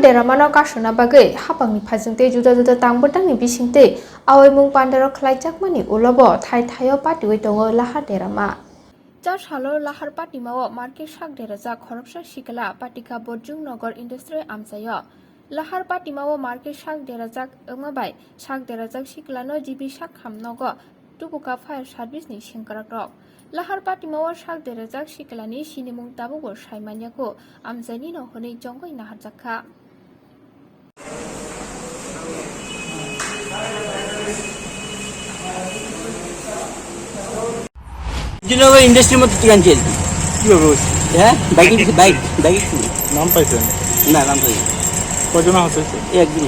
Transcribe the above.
deramano kasuna bagai hapangni phajungte juda juda tangbotangni bisingte awaimung pandaro khlaijakmani ulobo thai thaio patiwi tongo lahar derama Jar salo lahar patimao market shak deraja khoroksa sikala patika bojung nogor industrial amsayo lahar patimao market shak derajak ongmabai shak derajak siklano jibi shak khamnogo tubuka fire service ni singkarak lahar patimao shak derajak siklani sinimung tabugo saimanyako amjani no honei jongoi naharjakha Bijoynagar ইন্ডাস্ট্রির মধ্যে ঠিকান চলছে কিভাবে হচ্ছে? হ্যাঁ বাইকে bike নাম পাইছেন? না নাম পাই কজন হচ্ছে? একদিন